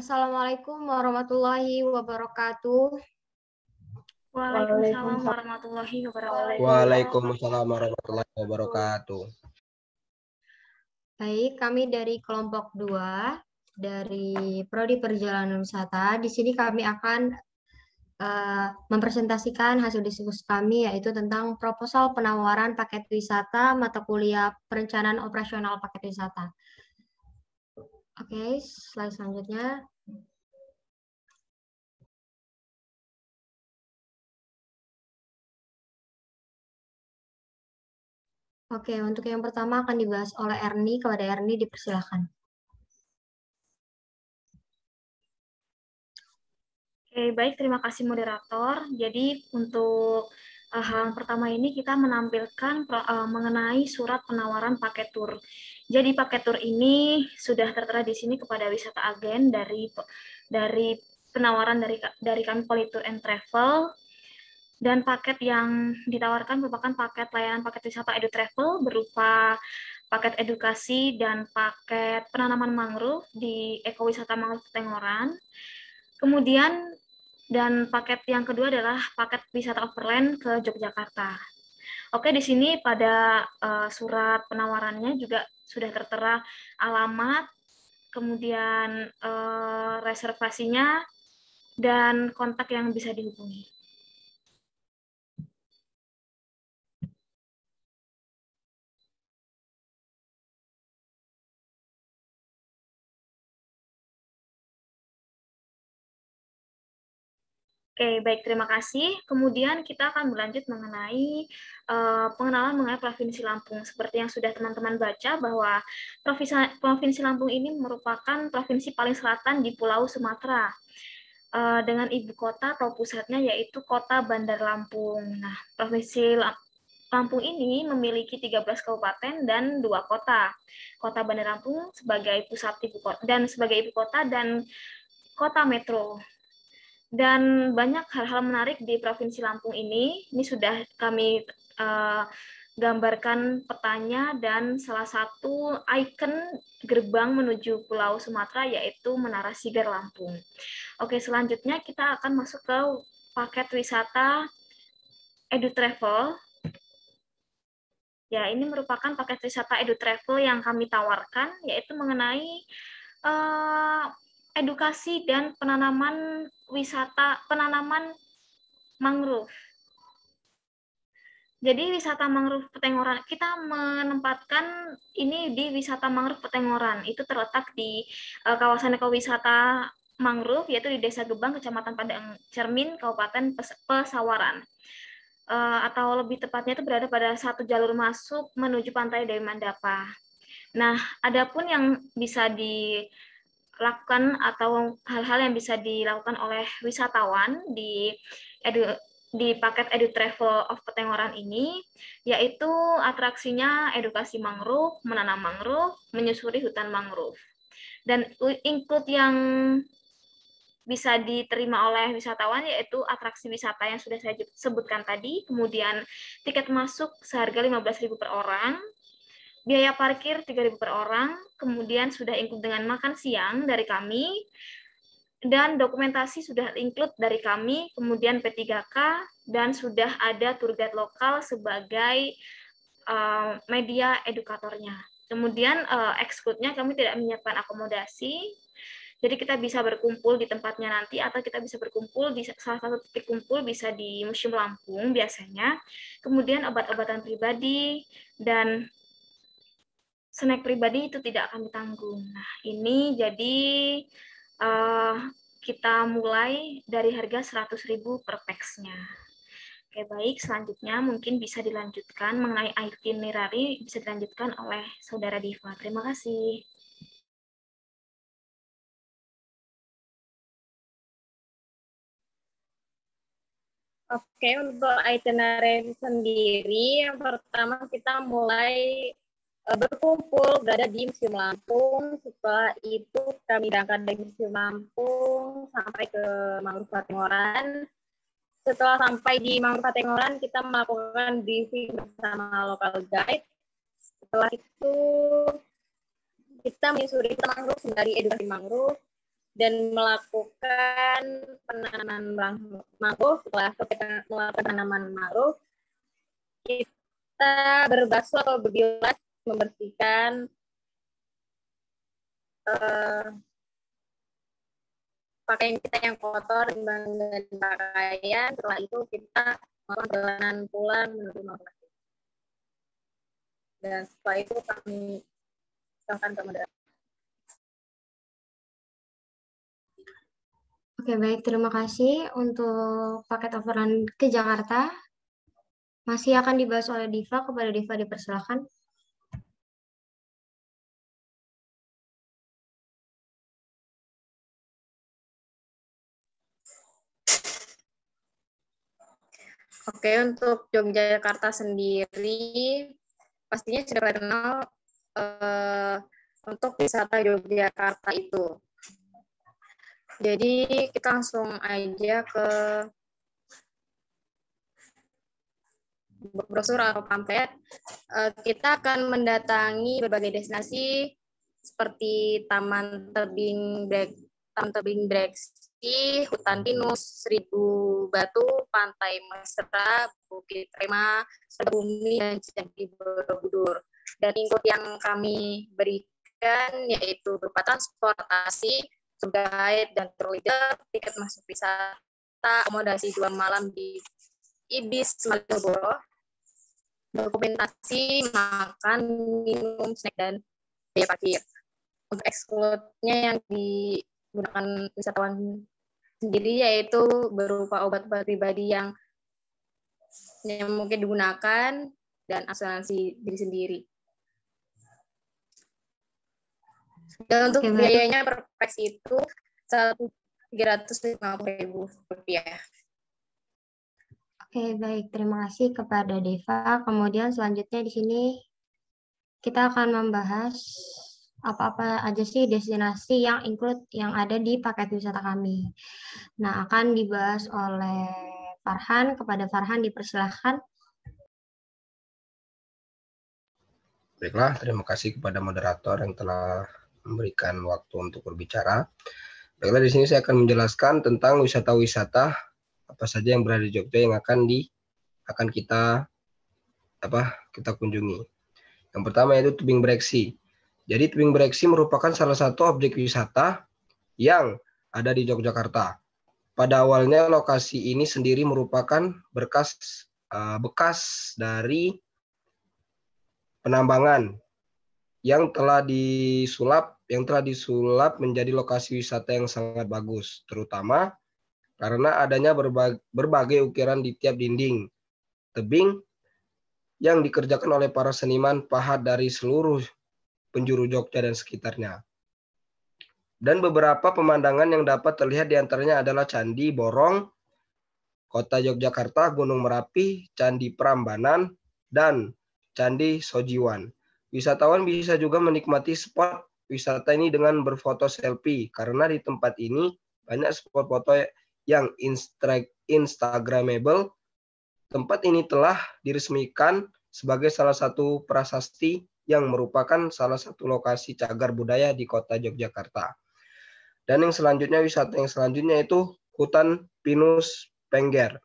Assalamualaikum warahmatullahi wabarakatuh. Waalaikumsalam warahmatullahi wabarakatuh. Waalaikumsalam warahmatullahi wabarakatuh. Baik, kami dari kelompok 2 dari Prodi Perjalanan Wisata. Di sini kami akan mempresentasikan hasil diskusi kami, yaitu tentang proposal penawaran paket wisata mata kuliah perencanaan operasional paket wisata. Oke, slide selanjutnya. Oke, untuk yang pertama akan dibahas oleh Erni. Kepada Erni dipersilakan. Oke, baik, terima kasih moderator. Jadi untuk hal pertama ini kita menampilkan mengenai surat penawaran paket tur. Jadi paket tur ini sudah tertera di sini kepada wisata agen dari penawaran dari kami Politur and Travel. Dan paket yang ditawarkan merupakan paket layanan paket wisata Edu Travel berupa paket edukasi dan paket penanaman mangrove di ekowisata Mangrove Tengoran. Kemudian dan paket yang kedua adalah paket wisata overland ke Yogyakarta. Oke, di sini pada surat penawarannya juga sudah tertera alamat, kemudian reservasinya, dan kontak yang bisa dihubungi. Oke, baik, terima kasih. Kemudian kita akan berlanjut mengenai pengenalan mengenai Provinsi Lampung. Seperti yang sudah teman-teman baca bahwa Provinsi Lampung ini merupakan provinsi paling selatan di Pulau Sumatera dengan ibu kota atau pusatnya yaitu Kota Bandar Lampung. Nah, Provinsi Lampung ini memiliki 13 kabupaten dan 2 kota. Kota Bandar Lampung sebagai pusat ibu kota dan kota metro. Dan banyak hal-hal menarik di Provinsi Lampung ini. Ini sudah kami gambarkan petanya dan salah satu ikon gerbang menuju Pulau Sumatera yaitu Menara Sigar Lampung. Oke, selanjutnya kita akan masuk ke paket wisata Edu Travel. Ya, ini merupakan paket wisata Edu Travel yang kami tawarkan yaitu mengenai edukasi dan penanaman mangrove. Jadi wisata mangrove Petengoran, kita menempatkan ini di wisata mangrove Petengoran. Itu terletak di kawasan ekowisata mangrove, yaitu di Desa Gebang, Kecamatan Padang Cermin, Kabupaten Pesawaran. Atau lebih tepatnya itu berada pada satu jalur masuk menuju pantai Dewi Mandapa. Nah, adapun yang bisa dilakukan atau hal-hal yang bisa dilakukan oleh wisatawan di paket Edu Travel of Petengoran ini, yaitu atraksinya edukasi mangrove, menanam mangrove, menyusuri hutan mangrove. Dan include yang bisa diterima oleh wisatawan yaitu atraksi wisata yang sudah saya sebutkan tadi, kemudian tiket masuk seharga 15.000 per orang, biaya parkir 3.000 per orang, kemudian sudah include dengan makan siang dari kami, dan dokumentasi sudah include dari kami, kemudian P3K, dan sudah ada tour guide lokal sebagai media edukatornya. Kemudian exclude-nya kami tidak menyiapkan akomodasi, jadi kita bisa berkumpul di tempatnya nanti, atau kita bisa berkumpul di salah satu titik kumpul, bisa di Museum Lampung biasanya. Kemudian obat-obatan pribadi dan snack pribadi itu tidak akan ditanggung. Nah, ini jadi kita mulai dari harga 100.000 per pax-nya. Oke, baik. Selanjutnya mungkin bisa dilanjutkan mengenai itinerary, bisa dilanjutkan oleh Saudara Diva. Terima kasih. Oke, untuk itinerary sendiri, yang pertama kita mulai berkumpul berada di Museum Lampung. Setelah itu kami berangkat dari Museum Lampung sampai ke Mangrove Petengoran. Setelah sampai di Mangrove Petengoran, kita melakukan briefing bersama local guide. Setelah itu kita menyusuri mangrove sembari edukasi mangrove. dan melakukan penanaman mangrove. Setelah kita melakukan penanaman mangrove, kita berbasuh atau berbilas membersihkan pakaian kita yang kotor dan pakaian. Setelah itu kita melakukan perjalanan pulang menuju lokasi. Dan setelah itu kami silakan ke moderator. Oke, baik. Terima kasih untuk paket overland ke Jakarta. Masih akan dibahas oleh Diva. Kepada Diva dipersilakan. Oke, untuk Yogyakarta sendiri, pastinya sudah kenal untuk wisata Yogyakarta itu. Jadi kita langsung aja ke brosur atau pamflet. Kita akan mendatangi berbagai destinasi seperti Taman Tebing Breksi, Hutan Pinus, Seribu Batu, Pantai Mesra, Bukit Rema, Bumi, dan Candi Borobudur. Dan input yang kami berikan yaitu berupa transportasi, guide dan tour leader, tiket masuk wisata, akomodasi 2 malam di Ibis Malioboro, dokumentasi, makan, minum, snack, dan biaya parkir. Untuk exclude-nya yang digunakan wisatawan sendiri yaitu berupa obat-obat pribadi yang mungkin digunakan dan asuransi diri sendiri. Dan untuk biayanya per pax itu Rp350.000. Oke, baik. Terima kasih kepada Deva. Kemudian selanjutnya di sini kita akan membahas apa-apa aja sih destinasi yang include yang ada di paket wisata kami. Nah, akan dibahas oleh Farhan. Kepada Farhan dipersilahkan. Baiklah, terima kasih kepada moderator yang telah memberikan waktu untuk berbicara. Baiklah, di sini saya akan menjelaskan tentang wisata-wisata apa saja yang berada di Jogja yang akan kita kunjungi. Yang pertama yaitu Tebing Breksi. Jadi Tebing Breksi merupakan salah satu objek wisata yang ada di Yogyakarta. Pada awalnya lokasi ini sendiri merupakan bekas dari penambangan yang telah disulap menjadi lokasi wisata yang sangat bagus, terutama karena adanya berbagai ukiran di tiap dinding tebing yang dikerjakan oleh para seniman pahat dari seluruh penjuru Jogja dan sekitarnya. Dan beberapa pemandangan yang dapat terlihat diantaranya adalah Candi Borong, Kota Yogyakarta, Gunung Merapi, Candi Prambanan, dan Candi Sojiwan. Wisatawan bisa juga menikmati spot wisata ini dengan berfoto selfie, karena di tempat ini banyak spot foto yang instagramable. Tempat ini telah diresmikan sebagai salah satu prasasti yang merupakan salah satu lokasi cagar budaya di kota Yogyakarta. Dan wisata yang selanjutnya itu Hutan Pinus Pengger.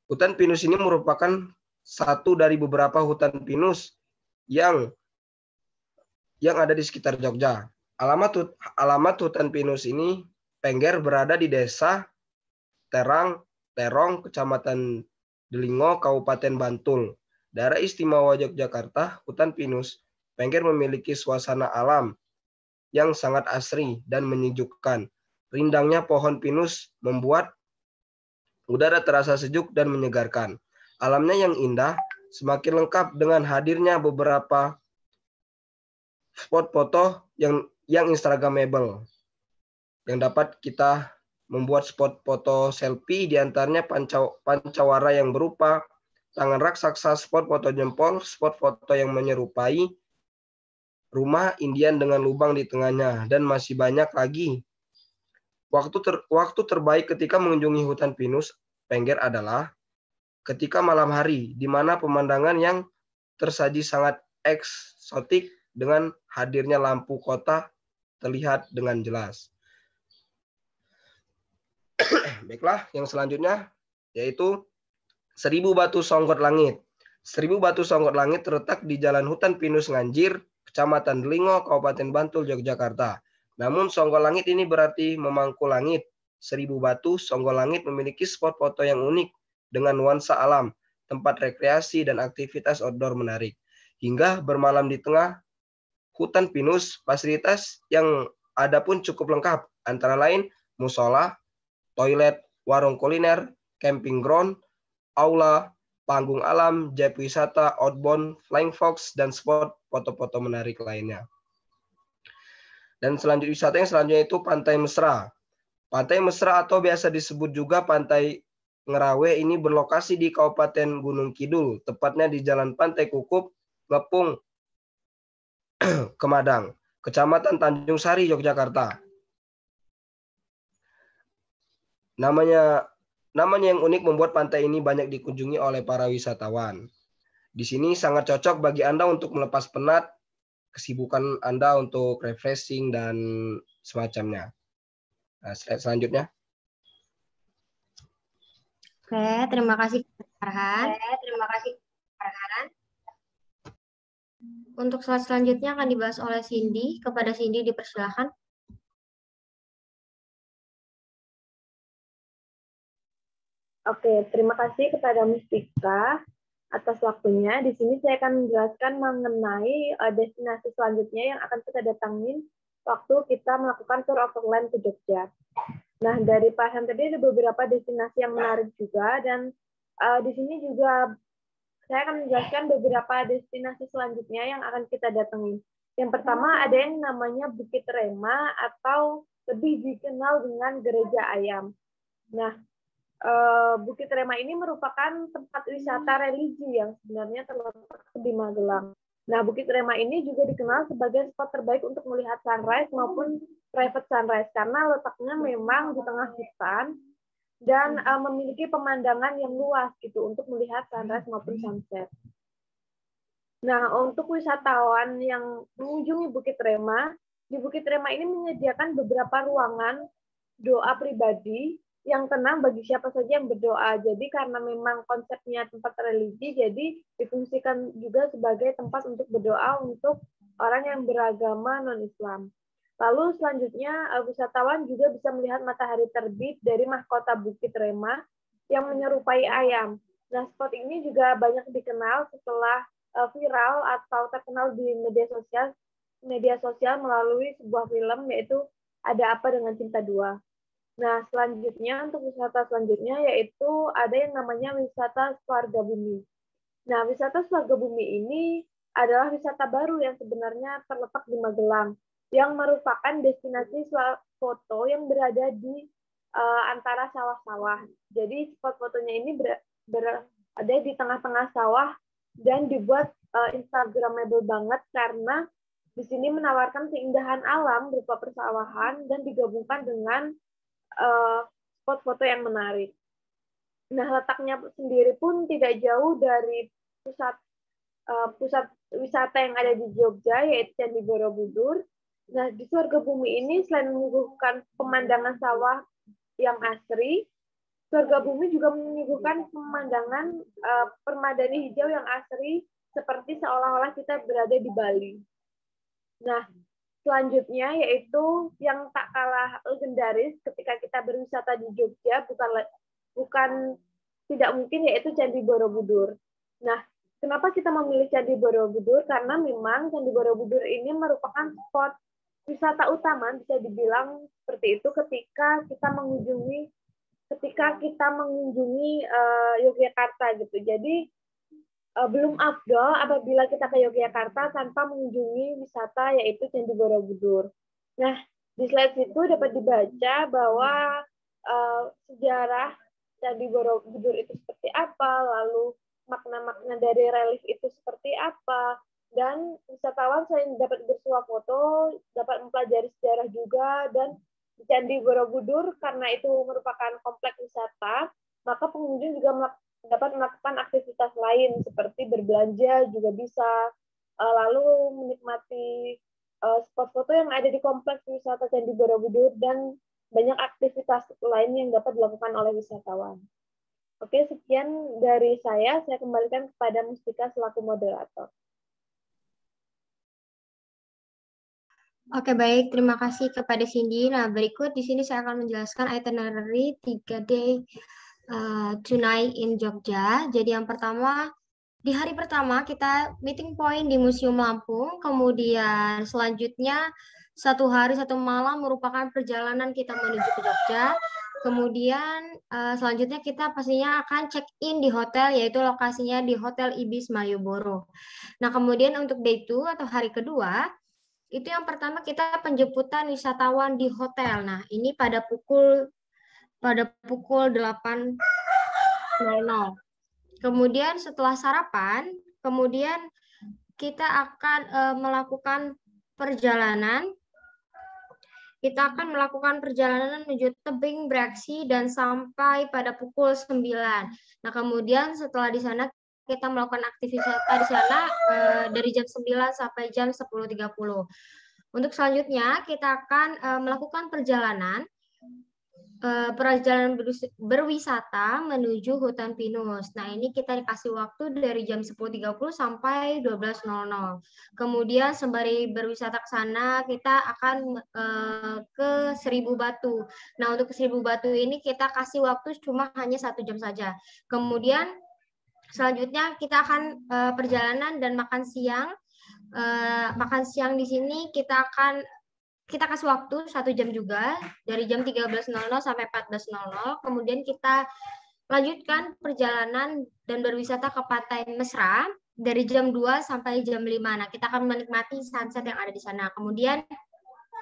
Hutan pinus ini merupakan satu dari beberapa hutan pinus yang ada di sekitar Jogja. Alamat hutan pinus ini Pengger berada di Desa Terong, Kecamatan Delingo, Kabupaten Bantul. Daerah Istimewa Yogyakarta, hutan pinus Pengger memiliki suasana alam yang sangat asri dan menyejukkan. Rindangnya pohon pinus membuat udara terasa sejuk dan menyegarkan. Alamnya yang indah semakin lengkap dengan hadirnya beberapa spot foto yang instagramable yang dapat kita membuat spot foto selfie, diantaranya pancawara yang berupa tangan raksasa, spot foto jempol, spot foto yang menyerupai rumah Indian dengan lubang di tengahnya, dan masih banyak lagi. Waktu terbaik ketika mengunjungi hutan pinus Pengger adalah ketika malam hari, di mana pemandangan yang tersaji sangat eksotik dengan hadirnya lampu kota terlihat dengan jelas. Baiklah, yang selanjutnya yaitu 1000 Batu Songgot Langit. 1000 Batu Songgot Langit terletak di Jalan Hutan Pinus Nganjir, Kecamatan Delingo, Kabupaten Bantul, Yogyakarta. Namun Songgot Langit ini berarti memangku langit. 1000 Batu Songgot Langit memiliki spot foto yang unik dengan nuansa alam, tempat rekreasi dan aktivitas outdoor menarik. Hingga bermalam di tengah hutan pinus, fasilitas yang ada pun cukup lengkap, antara lain musola, toilet, warung kuliner, camping ground, aula, panggung alam, jet wisata, outbound, flying fox, dan spot foto-foto menarik lainnya. Dan wisata yang selanjutnya itu Pantai Mesra. Pantai Mesra atau biasa disebut juga Pantai Ngerawe ini berlokasi di Kabupaten Gunung Kidul, tepatnya di Jalan Pantai Kukup, Ngepung, Kemadang, Kecamatan Tanjung Sari, Yogyakarta. Namanya yang unik membuat pantai ini banyak dikunjungi oleh para wisatawan. Di sini sangat cocok bagi Anda untuk melepas penat, kesibukan Anda untuk refreshing dan semacamnya. Nah, slide selanjutnya. Oke, terima kasih Farhan. Untuk slide selanjutnya akan dibahas oleh Cindy. Kepada Cindy dipersilakan. Oke, terima kasih kepada Mustika atas waktunya. Di sini saya akan menjelaskan mengenai destinasi selanjutnya yang akan kita datangin waktu kita melakukan tour overland ke Jogja. Nah, dari Farhan tadi ada beberapa destinasi yang menarik juga, dan di sini juga saya akan menjelaskan beberapa destinasi selanjutnya yang akan kita datangi. Yang pertama ada yang namanya Bukit Rema atau lebih dikenal dengan Gereja Ayam. Nah, Bukit Rema ini merupakan tempat wisata religi yang sebenarnya terletak di Magelang. Nah, Bukit Rema ini juga dikenal sebagai spot terbaik untuk melihat sunrise maupun private sunrise karena letaknya memang di tengah hutan dan memiliki pemandangan yang luas gitu untuk melihat sunrise maupun sunset. Nah, untuk wisatawan yang mengunjungi Bukit Rema, di Bukit Rema ini menyediakan beberapa ruangan doa pribadi yang tenang bagi siapa saja yang berdoa. Jadi karena memang konsepnya tempat religi, jadi difungsikan juga sebagai tempat untuk berdoa untuk orang yang beragama non-Islam. Lalu selanjutnya wisatawan juga bisa melihat matahari terbit dari mahkota Bukit Rema yang menyerupai ayam. Nah, spot ini juga banyak dikenal setelah viral atau terkenal di media sosial melalui sebuah film yaitu Ada Apa Dengan Cinta 2. Nah, selanjutnya untuk wisata selanjutnya yaitu ada yang namanya wisata Swarga Bumi. Nah, wisata Swarga Bumi ini adalah wisata baru yang sebenarnya terletak di Magelang, yang merupakan destinasi foto yang berada di antara sawah-sawah. Jadi spot fotonya ini berada di tengah-tengah sawah dan dibuat Instagramable banget karena di sini menawarkan keindahan alam berupa persawahan dan digabungkan dengan spot foto yang menarik. Nah, letaknya sendiri pun tidak jauh dari pusat wisata yang ada di Jogja, yaitu Candi Borobudur. Nah, di Swarga Bumi ini selain menyuguhkan pemandangan sawah yang asri, Swarga Bumi juga menyuguhkan pemandangan permadani hijau yang asri, seperti seolah-olah kita berada di Bali. Nah, selanjutnya yaitu yang tak kalah legendaris ketika kita berwisata di Jogja bukan tidak mungkin yaitu Candi Borobudur. Nah, kenapa kita memilih Candi Borobudur? Karena memang Candi Borobudur ini merupakan spot wisata utama bisa dibilang seperti itu ketika kita mengunjungi Yogyakarta gitu. Jadi belum afdol apabila kita ke Yogyakarta tanpa mengunjungi wisata yaitu Candi Borobudur. Nah, di slide itu dapat dibaca bahwa sejarah Candi Borobudur itu seperti apa, lalu makna-makna dari relief itu seperti apa, dan wisatawan selain dapat bersuah foto, dapat mempelajari sejarah juga, dan di Candi Borobudur karena itu merupakan kompleks wisata, maka pengunjung juga dapat melakukan aktivitas lain seperti berbelanja juga bisa, lalu menikmati spot foto yang ada di kompleks wisata Candi Borobudur dan banyak aktivitas lain yang dapat dilakukan oleh wisatawan. Oke, sekian dari saya kembalikan kepada Mustika selaku moderator. Oke, baik. Terima kasih kepada Cindy. Nah, berikut di sini saya akan menjelaskan itinerary 3-day tonight in Jogja. Jadi yang pertama, di hari pertama kita meeting point di Museum Lampung, kemudian selanjutnya 1 hari 1 malam merupakan perjalanan kita menuju ke Jogja. Kemudian selanjutnya kita pastinya akan check-in di hotel, yaitu lokasinya di Hotel Ibis Malioboro. Nah, kemudian untuk day 2 atau hari kedua, itu yang pertama kita penjemputan wisatawan di hotel. Nah, ini pada pukul 8.00. Kemudian setelah sarapan, kemudian kita akan melakukan perjalanan. Kita akan melakukan perjalanan menuju tebing beraksi dan sampai pada pukul 9. Nah, kemudian setelah di sana kita melakukan aktivitas di sana dari jam 9 sampai jam 10.30. Untuk selanjutnya kita akan melakukan perjalanan berwisata menuju hutan pinus. Nah, ini kita dikasih waktu dari jam 10.30 sampai 12.00. Kemudian sembari berwisata ke sana, kita akan ke Seribu Batu. Nah, untuk ke Seribu Batu ini kita kasih waktu cuma hanya 1 jam saja. Kemudian selanjutnya kita akan perjalanan dan makan siang. Makan siang di sini kita kasih waktu 1 jam juga, dari jam 13.00 sampai 14.00. Kemudian kita lanjutkan perjalanan dan berwisata ke Pantai Mesra dari jam 2 sampai jam 5. Nah, kita akan menikmati sunset yang ada di sana. Kemudian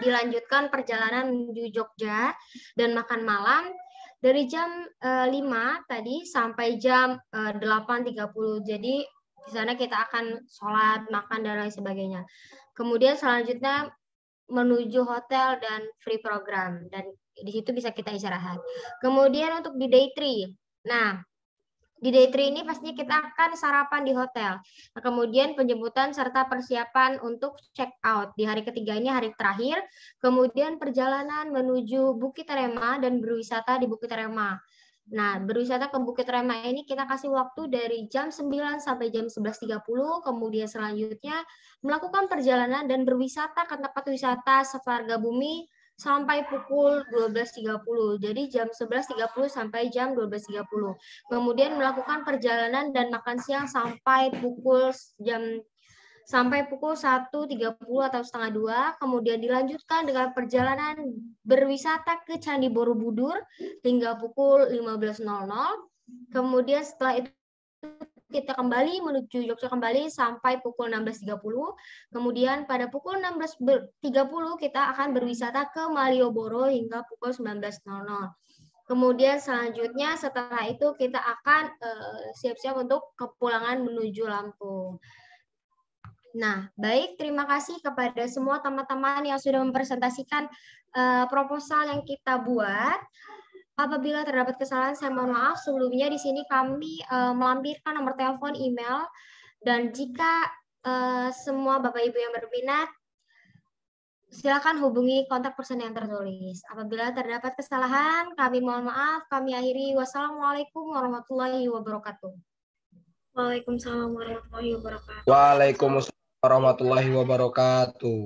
dilanjutkan perjalanan menuju Jogja dan makan malam dari jam 5 tadi sampai jam 8.30. Jadi di sana kita akan sholat, makan, dan lain sebagainya. Kemudian selanjutnya menuju hotel dan free program, dan di situ bisa kita istirahat. Kemudian untuk di day 3, nah di day 3 ini pastinya kita akan sarapan di hotel. Nah, kemudian penjemputan serta persiapan untuk check out di hari ketiga ini, hari terakhir. Kemudian perjalanan menuju Bukit Rema dan berwisata di Bukit Rema. Nah, berwisata ke Bukit Rema ini kita kasih waktu dari jam 9 sampai jam 11.30, kemudian selanjutnya melakukan perjalanan dan berwisata ke tempat wisata Sevarga Bumi sampai pukul 12.30. Jadi jam 11.30 sampai jam 12.30. Kemudian melakukan perjalanan dan makan siang sampai pukul 1.30 atau setengah 2, kemudian dilanjutkan dengan perjalanan berwisata ke Candi Borobudur hingga pukul 15.00. Kemudian setelah itu kita kembali menuju Jogja kembali sampai pukul 16.30. Kemudian pada pukul 16.30 kita akan berwisata ke Malioboro hingga pukul 19.00. Kemudian selanjutnya setelah itu kita akan siap-siap untuk kepulangan menuju Lampung. Nah, baik, terima kasih kepada semua teman-teman yang sudah mempresentasikan proposal yang kita buat. Apabila terdapat kesalahan, saya mohon maaf. Sebelumnya di sini kami melampirkan nomor telepon, email, dan jika semua Bapak Ibu yang berminat, silakan hubungi kontak person yang tertulis. Apabila terdapat kesalahan, kami mohon maaf. Kami akhiri. Wassalamualaikum warahmatullahi wabarakatuh. Waalaikumsalam warahmatullahi wabarakatuh. Waalaikumsalam warahmatullahi wabarakatuh.